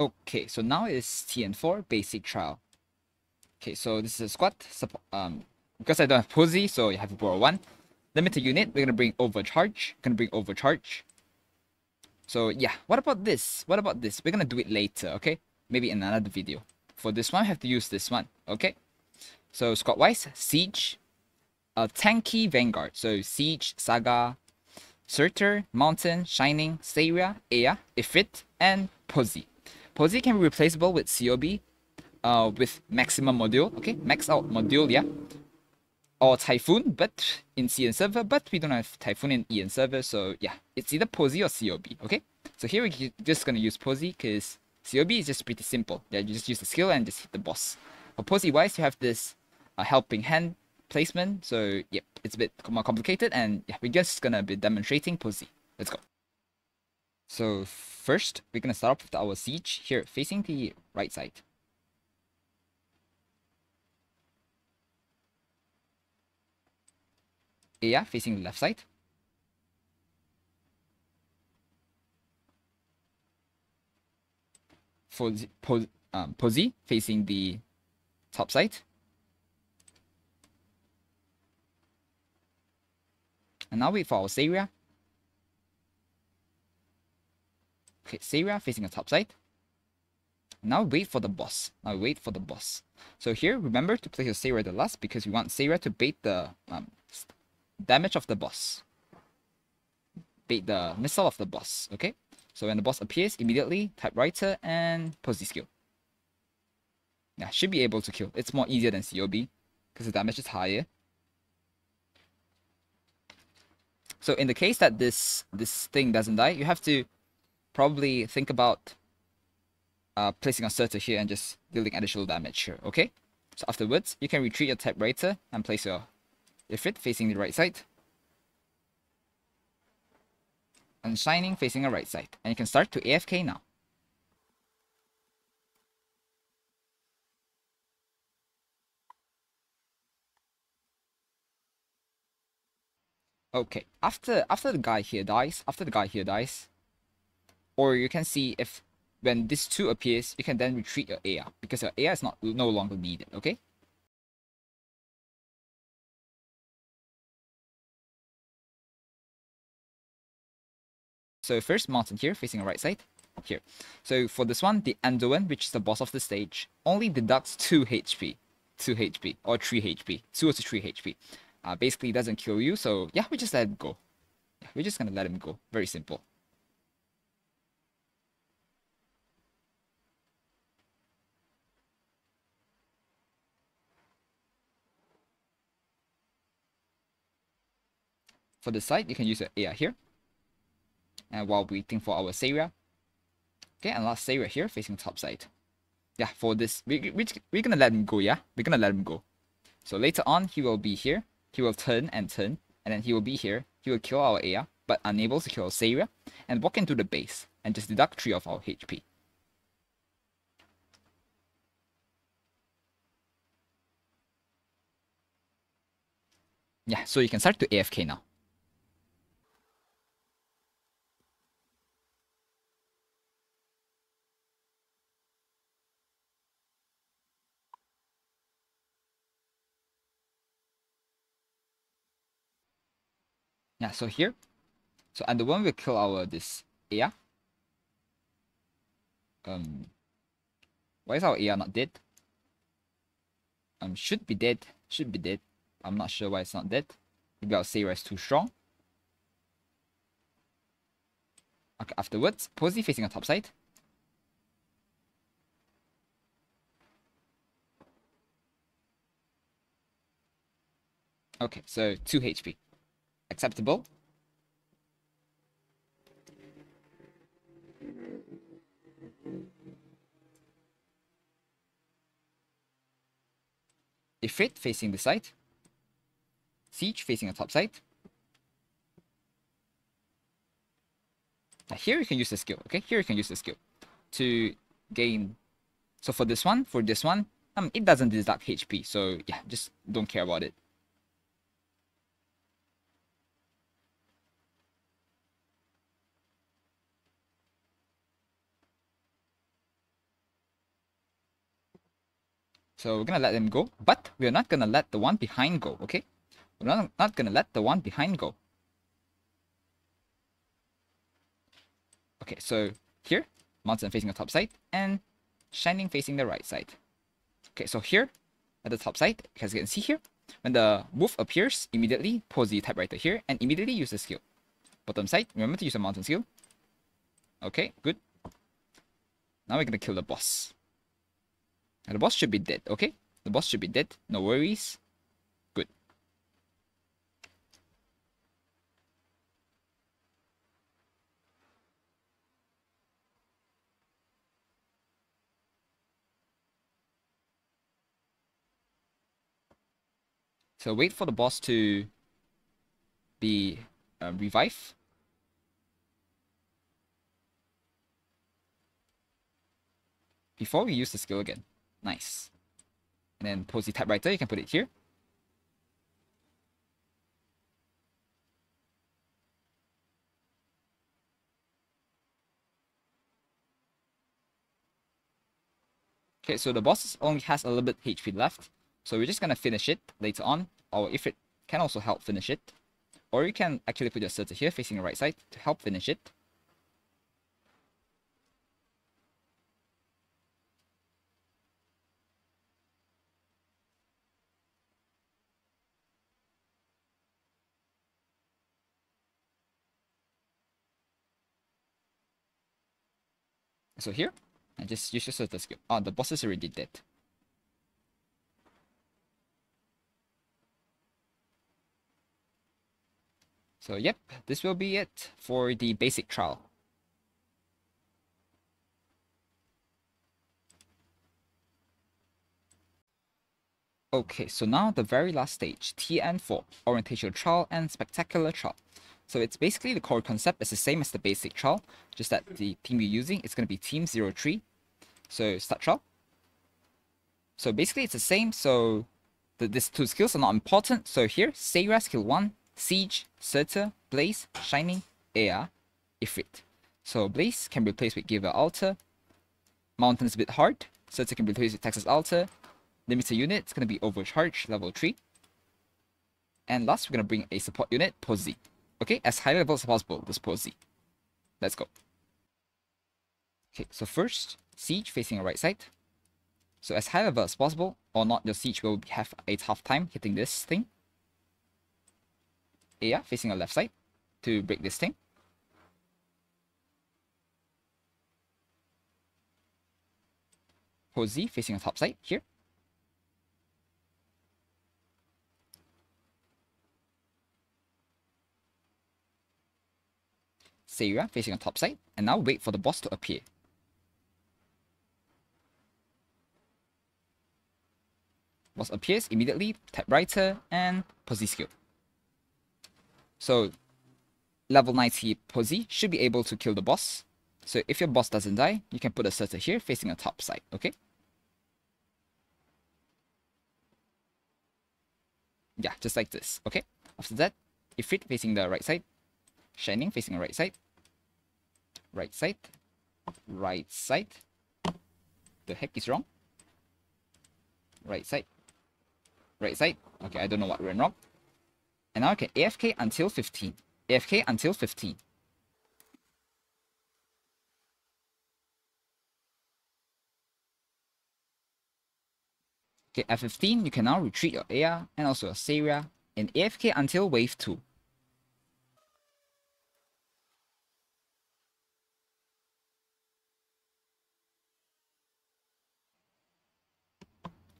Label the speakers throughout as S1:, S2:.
S1: Okay, so now it's TN-4 basic trial. Okay, so this is a squad. Because I don't have Posy, so you have to borrow one. Limited unit, we're gonna bring overcharge. So yeah, what about this? What about this? We're gonna do it later, okay? Maybe in another video. For this one, I have to use this one, okay? So squad-wise, Siege, a tanky Vanguard. So Siege, Saga, Surtur, Mountain, Shining, Saria, Ea, Ifrit, and Posy. Posy can be replaceable with COB, with maximum module, okay? Max out module, yeah. Or Typhoon, but in CN server, but we don't have Typhoon in EN server, so yeah, it's either Posy or COB, okay? So here we're just gonna use Posy, because COB is just pretty simple. Yeah, you just use the skill and just hit the boss. For Posy wise, you have this helping hand placement, so yep, it's a bit more complicated, and yeah, we're just gonna be demonstrating Posy. Let's go. So first, we're gonna start off with our Siege here, facing the right side. Ea facing the left side. Posy facing the top side. And now wait for our Saria. Okay, Saria facing the top side. Now wait for the boss. So here, remember to place your Saria the last, because we want Saria to bait the damage of the boss. Bait the missile of the boss, okay? So when the boss appears, immediately typewriter and Posy skill. Yeah, should be able to kill. It's more easier than COB, because the damage is higher. So in the case that this thing doesn't die, you have to probably think about placing a Surtur here and just dealing additional damage here, okay? So afterwards, you can retreat your typewriter and place your Ifrit facing the right side. And Shining facing the right side. And you can start to AFK now. Okay, after the guy here dies, or you can see if when this 2 appears, you can then retreat your Ea, because your Ea is no longer needed, okay? So first, Mountain here, facing the right side, here. So for this one, the Anduin, which is the boss of the stage, only deducts 2 HP, or 3 HP, 2 to 3 HP. Basically, it doesn't kill you, so yeah, we just let him go. Yeah, we're just gonna let him go. Very simple. For the side, you can use your Ea here. And while waiting for our Saria. Okay, and last Saria here, facing top side. Yeah, for this, we're gonna let him go, yeah? We're gonna let him go. So later on, he will be here. He will turn, and then he will be here. He will kill our Ea, but unable to kill Saria, and walk into the base, and just deduct 3 of our HP. Yeah, so you can start to AFK now. Yeah, so here, and the one will kill our this Ea. Why is our Ea not dead? Should be dead. I'm not sure why it's not dead. Maybe our Saria is too strong. Okay, afterwards, Posy facing a top side. Okay, so 2 HP. Acceptable. Ifrit facing the side. Siege facing a top side. Now here you can use the skill, okay? Here you can use the skill to gain. So for this one, it doesn't deduct HP, so yeah, just don't care about it. So we're gonna let them go, but we're not gonna let the one behind go, okay? We're not gonna let the one behind go. Okay, so here, mountain facing the top side, and shining facing the right side. Okay, so here, at the top side, as you can see here, when the wolf appears, immediately pause the typewriter here, and immediately use the skill. Bottom side, remember to use the mountain skill. Okay, good. Now we're gonna kill the boss. And the boss should be dead, okay? The boss should be dead, no worries. Good. So wait for the boss to be revived. Before we use the skill again. Nice. And then pose the typewriter, you can put it here. Okay, so the boss only has a little bit HP left. So we're just gonna finish it later on. Or if it can also help finish it. Or you can actually put your Surtur here facing the right side to help finish it. So here, and just use your Surtur skill. Oh, the boss is already dead. So yep, this will be it for the basic trial. Okay, so now the very last stage, TN-4, Orientational Trial and Spectacular Trial. So it's basically the core concept is the same as the basic trial, just that the team we're using is going to be Team 03. So start trial. So basically it's the same, so these two skills are not important. So here, Seira skill 1, Siege, Surtur, Blaze, Shining, Air, Ifrit. So Blaze can be replaced with Giver Altar. Mountain is a bit hard. Surtur can be replaced with Texas Altar. Limiter unit, it's going to be Overcharge, level 3. And last, we're going to bring a support unit, Posey. Okay, as high level as possible, this Posey. Let's go. Okay, so first, Siege facing the right side. So as high level as possible, or not, your Siege will have a tough time hitting this thing. Aya facing the left side to break this thing. Posey facing the top side here. Seira facing the top side, and now wait for the boss to appear. Boss appears immediately, typewriter, and Posey skill. So, level 90 Posey should be able to kill the boss. So if your boss doesn't die, you can put a Surtur here facing the top side, okay? Yeah, just like this, okay? After that, Ifrit facing the right side. Shining facing the right side. Right side. Right side. The heck is wrong? Right side. Right side. Okay, I don't know what went wrong. And now I can AFK until 15. AFK until 15. Okay, at 15, you can now retreat your Aya and also your Seira and AFK until wave 2.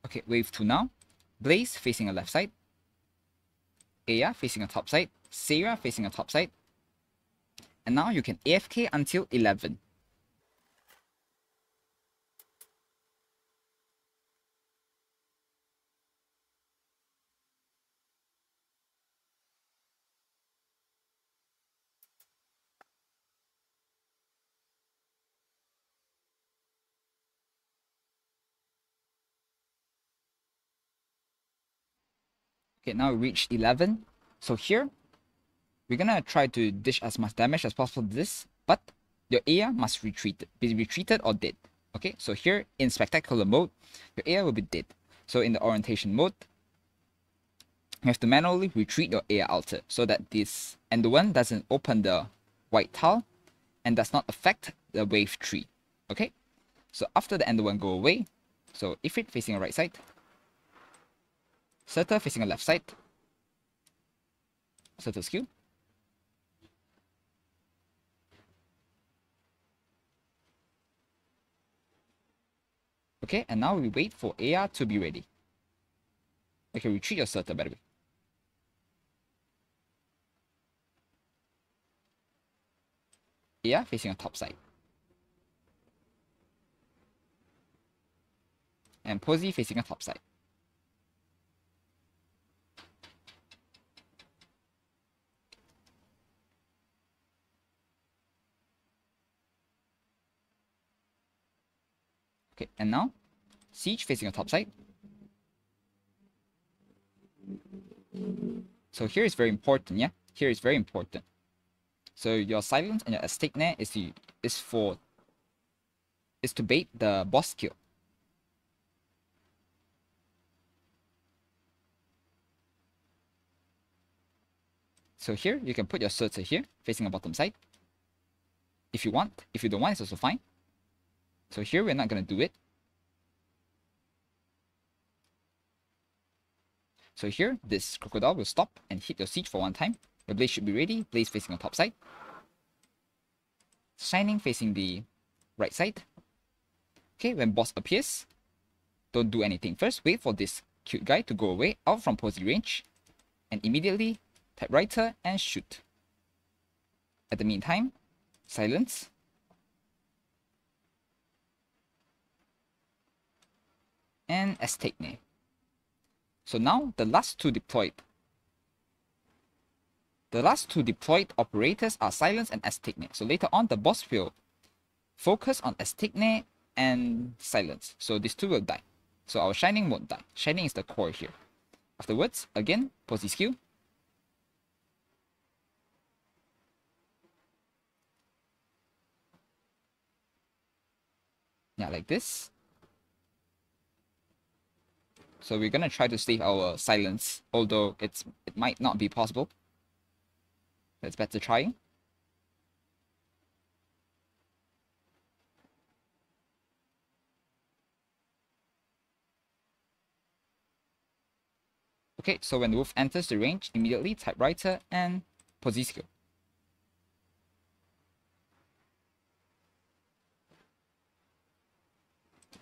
S1: Okay, wave 2 now. Blaze facing the left side. Aya facing the top side. Seira facing the top side. And now you can AFK until 11. Okay, now we reached 11. So here, we're gonna try to dish as much damage as possible to this, but your Aya must be retreated or dead. Okay, so here in spectacular mode, your Aya will be dead. So in the orientation mode, you have to manually retreat your AI altar so that this End-1 doesn't open the white tile and does not affect the wave tree. Okay? So after the End-1 go away, so Ifrit facing a right side, Surtur facing a left side, Surtur skew, okay, and now we wait for AR to be ready. Okay, retreat your Surtur by the way. AR facing a top side. And Posey facing a top side. Okay, and now Siege facing a top side. So here is very important, yeah? Here is very important. So your silence and your estate net is to bait the boss kill. So here you can put your Surtur here, facing the bottom side. If you want, if you don't want, it's also fine. So here we're not gonna do it. So here, this crocodile will stop and hit your siege for one time. Your blaze should be ready. Blaze facing the top side. Shining facing the right side. Okay, when boss appears, don't do anything first. Wait for this cute guy to go away out from posy range. And immediately typewriter and shoot. At the meantime, silence. And estate name. So now the last two deployed operators are silence and estate. So later on the boss will focus on estate and silence. So these two will die. So our shining won't die. Shining is the core here. Afterwards, again, posy skew. Yeah, like this. So we're gonna try to save our silence, although it might not be possible. It's better trying. Okay, so when the wolf enters the range, immediately typewriter and posy skew.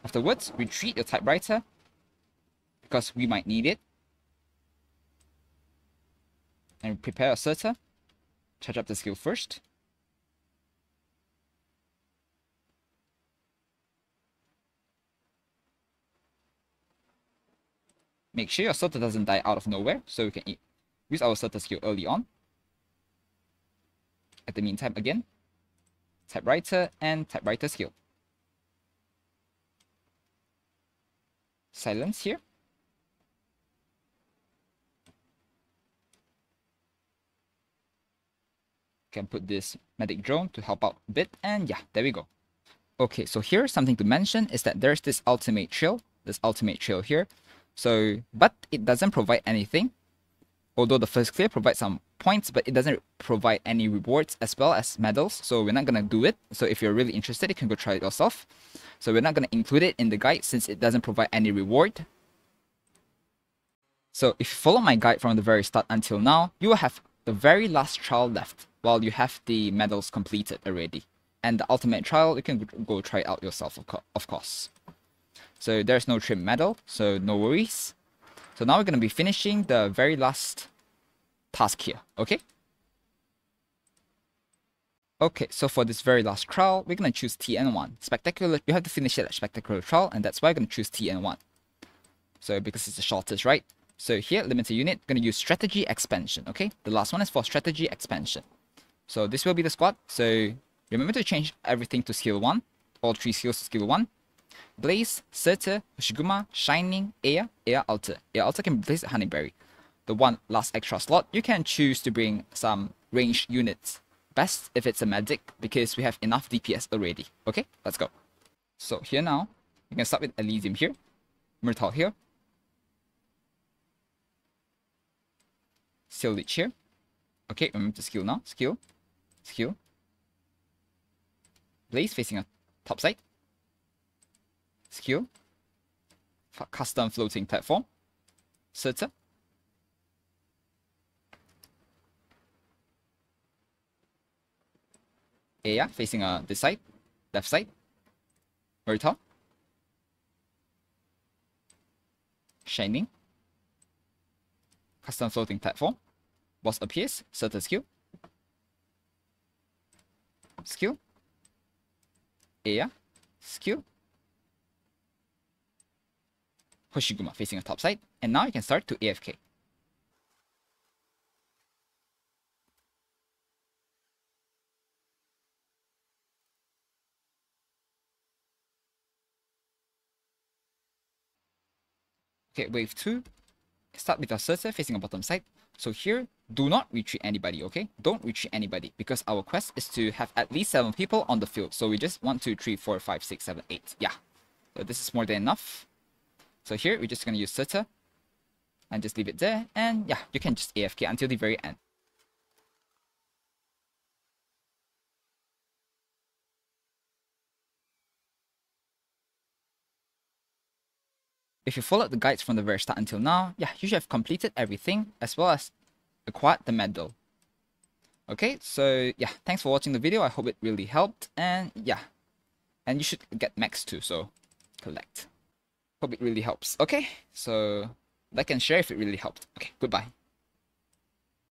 S1: Afterwards, retreat your typewriter because we might need it. And prepare a Surtur. Charge up the skill first. Make sure your Surtur doesn't die out of nowhere, so we can use our Surtur skill early on. At the meantime, again, typewriter and typewriter skill. Silence here. Can put this medic drone to help out a bit, and yeah, there we go. Okay, so here something to mention is that there's this ultimate trail here. So, but it doesn't provide anything. Although the first clear provides some points, but it doesn't provide any rewards as well as medals. So we're not gonna do it. So if you're really interested, you can go try it yourself. So we're not gonna include it in the guide since it doesn't provide any reward. So if you follow my guide from the very start until now, you will have the very last trial left while you have the medals completed already. And the ultimate trial, you can go try it out yourself, of course. So there's no trim medal, so no worries. So now we're going to be finishing the very last task here, okay? Okay, so for this very last trial, we're going to choose TN-1. Spectacular, you have to finish it at Spectacular Trial, and that's why I'm going to choose TN-1. So because it's the shortest, right? So here, limited unit, going to use Strategy Expansion, okay? The last one is for Strategy Expansion. So this will be the squad. So remember to change everything to skill 1. All 3 skills to skill 1. Blaze, Surtur, Hoshiguma, Shining, Aya, Altar. Altar can be placed at Honeyberry. The one last extra slot, you can choose to bring some ranged units. Best if it's a medic, because we have enough DPS already. Okay, let's go. So here now, you can start with Elysium here, Myrtle here, Seal Lich here. Okay, remember to skill now. Skill. Skill. Blaze facing a top side. Skill. Custom floating platform. Surta. Aya facing this side. Left side. Murtaugh. Shining. Custom floating platform. Boss appears. Surta skill. Skill. Aya. Skill. Hoshiguma facing a top side. And now you can start to AFK. Okay, wave 2. Start with our Surta facing a bottom side. So here, do not retreat anybody, okay? Don't retreat anybody, because our quest is to have at least 7 people on the field. So we just 1, 2, 3, 4, 5, 6, 7, 8. Yeah. So this is more than enough. So here, we're just going to use Surta. And just leave it there. And yeah, you can just AFK until the very end. If you followed the guides from the very start until now, yeah, you should have completed everything as well as acquired the medal. Okay, so yeah, thanks for watching the video. I hope it really helped. And yeah, and you should get max too, so collect. Hope it really helps. Okay, so like and share if it really helped. Okay, goodbye.